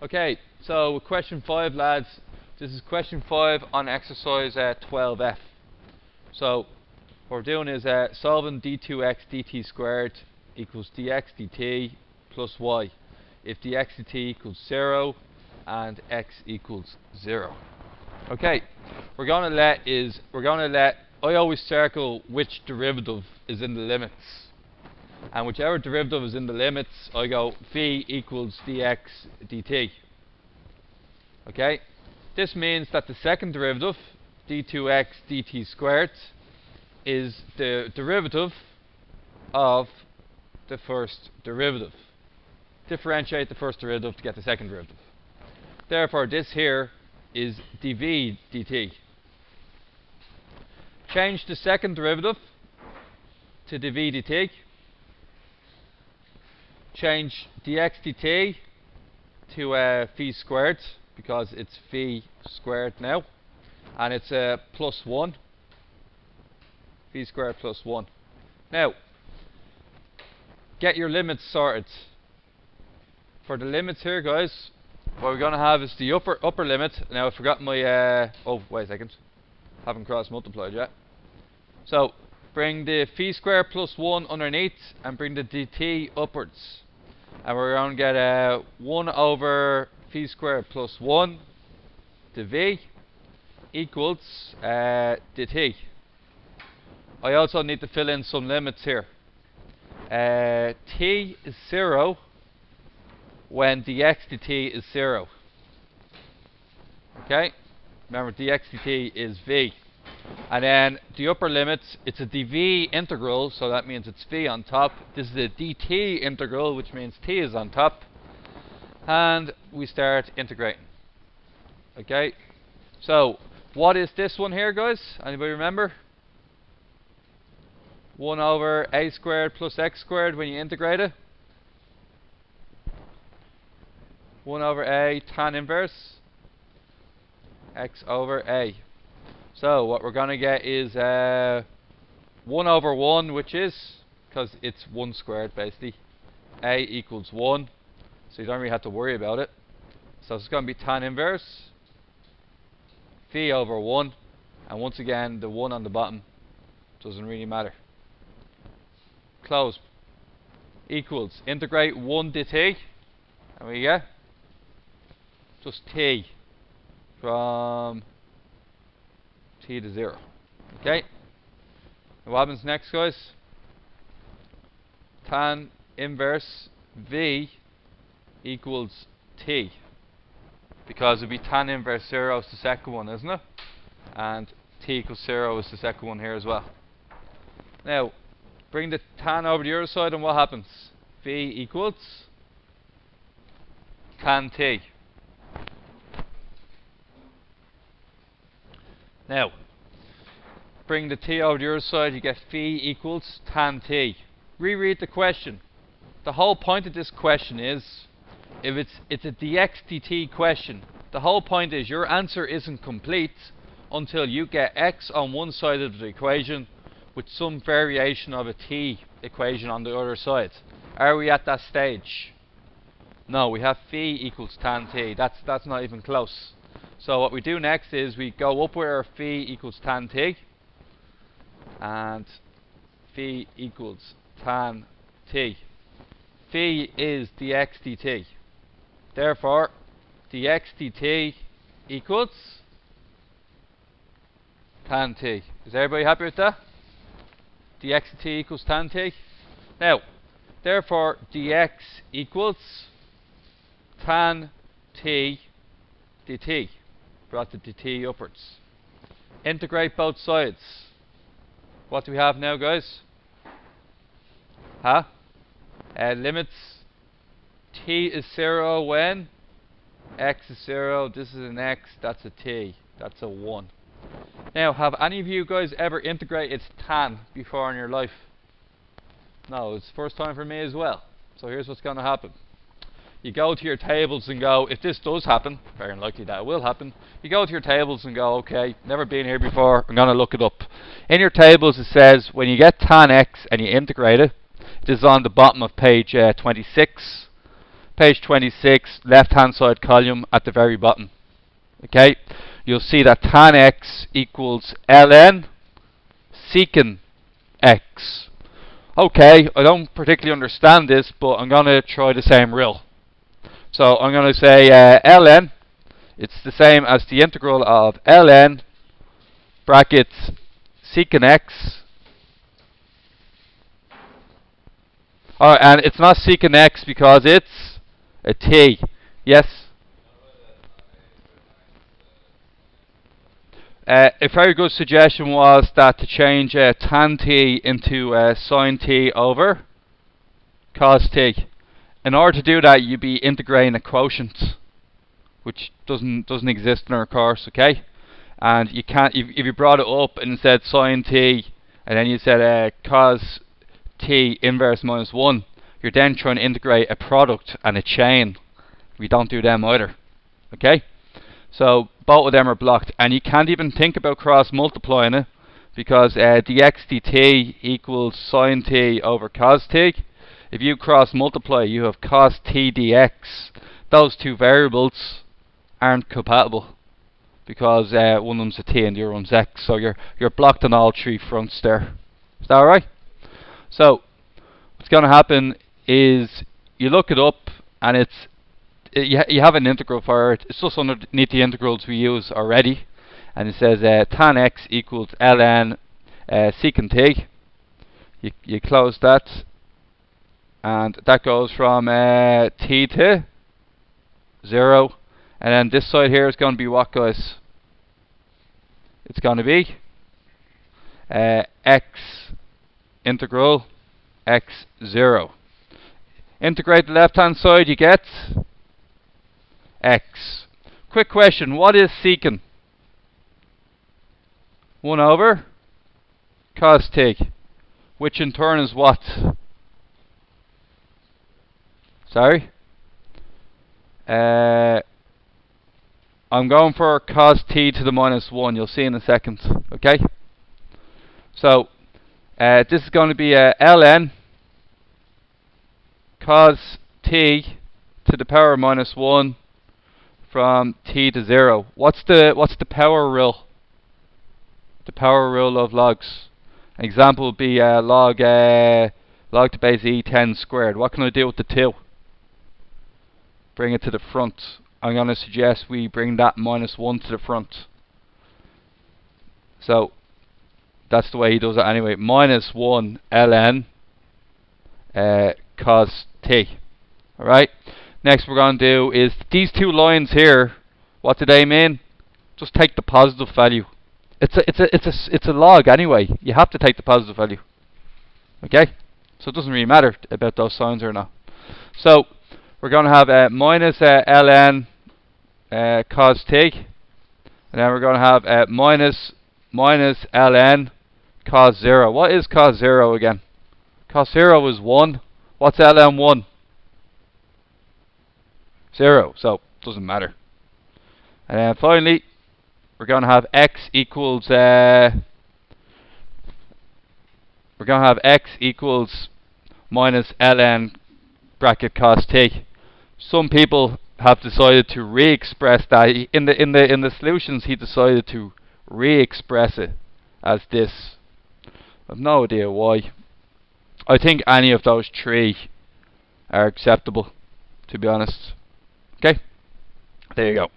Okay, so question 5, lads. This is question 5 on exercise 12F. So what we're doing is solving d2x dt squared equals dx dt plus y if dx dt equals 0 and x equals 0. Okay, we're going to let I always circle which derivative is in the limits, and whichever derivative is in the limits, I go phi equals dx dt. Okay, this means that the second derivative, d2x dt squared, is the derivative of the first derivative. Differentiate the first derivative to get the second derivative. Therefore, this here is dv dt. Change the second derivative to dv dt. Change dx dt to phi squared, because it's phi squared now, and it's plus 1. Phi squared plus 1. Now, get your limits sorted. For the limits here, guys, what we're going to have is the upper limit. Now, I forgot my... oh, wait a second. Haven't cross multiplied yet. So, bring the phi squared plus 1 underneath, and bring the dt upwards. And we're going to get 1 over phi squared plus 1 dv equals dt. I also need to fill in some limits here. T is 0 when dx dt is 0. Okay? Remember, dx dt is v. And then the upper limit, it's a dv integral, so that means it's phi on top. This is a dt integral, which means t is on top. And we start integrating. Okay? So, what is this one here, guys? Anybody remember? 1 over a squared plus x squared when you integrate it. 1 over a tan inverse x over a. So what we're going to get is 1 over 1, which is, because it's 1 squared basically, a equals 1. So you don't really have to worry about it. So it's going to be tan inverse phi over 1. And once again, the 1 on the bottom doesn't really matter. Close. Equals, integrate 1 dt, and we get just t from t to 0. Okay? And what happens next, guys? Tan inverse v equals t, because it'll be tan inverse 0 is the second one, isn't it? And t equals 0 is the second one here as well. Now, bring the tan over the other side, and what happens? V equals tan t. Now, bring the t over the other side, you get phi equals tan t. Reread the question. The whole point of this question is, if it's a dx dt question, the whole point is your answer isn't complete until you get x on one side of the equation with some variation of a t equation on the other side. Are we at that stage? No, we have phi equals tan t. That's not even close. So what we do next is we go up with our phi equals tan t, and phi equals tan t. Phi is dx dt. Therefore, dx dt equals tan t. Is everybody happy with that? Dx dt equals tan t. Now, therefore, dx equals tan t dt. Brought the dt upwards. Integrate both sides. What do we have now, guys? Huh? Limits. T is 0 when x is 0. This is an x. That's a t. That's a 1. Now, have any of you guys ever integrated tan before in your life? No, it's the first time for me as well. So here's what's going to happen. You go to your tables and go, if this does happen, very unlikely that it will happen, you go to your tables and go, okay, never been here before, I'm going to look it up. In your tables it says, when you get tan x and you integrate it, this is on the bottom of page 26, page 26, left hand side column at the very bottom. Okay, you'll see that tan x equals ln secant x. Okay, I don't particularly understand this, but I'm going to try the same rule. So I'm going to say ln, it's the same as the integral of ln brackets secant x. Alright, and it's not secant x because it's a t. Yes? A very good suggestion was that to change tan t into sin t over cos t. In order to do that, you'd be integrating a quotient, which doesn't exist in our course, okay? And you can't, if you brought it up and said sin t, and then you said cos t inverse minus 1, you're then trying to integrate a product and a chain. We don't do them either, okay? So both of them are blocked, and you can't even think about cross multiplying it, because dx dt equals sin t over cos t. If you cross multiply, you have cos t dx. Those two variables aren't compatible, because one of them's a t and the other one's x. So you're blocked on all three fronts there. Is that alright? So what's going to happen is you look it up, and you have an integral for it. It's just underneath the integrals we use already, and it says tan x equals ln secant t. You close that, and that goes from t to 0, and then this side here is going to be what, guys? It's going to be x integral x0. Integrate the left hand side, you get x. Quick question, what is secant? 1 over cos t, which in turn is what? Sorry? I'm going for cos t to the minus 1. You'll see in a second. Okay? So, this is going to be ln cos t to the power minus 1 from t to 0. What's the power rule? The power rule of logs. An example would be log to base e10 squared. What can I do with the 2? Bring it to the front. I'm going to suggest we bring that minus 1 to the front. So that's the way he does it anyway. Minus 1 ln cos t. Alright. Next we're going to do is these two lines here. What do they mean? Just take the positive value. It's a log anyway. You have to take the positive value. Okay? So it doesn't really matter about those signs or not. So we're going to have minus ln cos t, and then we're going to have minus ln cos 0. What is cos 0 again? Cos 0 is 1. What's ln 1? 0. So it doesn't matter. And then finally, we're going to have x equals minus ln bracket cos t. Some people have decided to re-express that in the solutions. He decided to re-express it as this. I've no idea why. I think any of those three are acceptable, to be honest. Okay, there you go.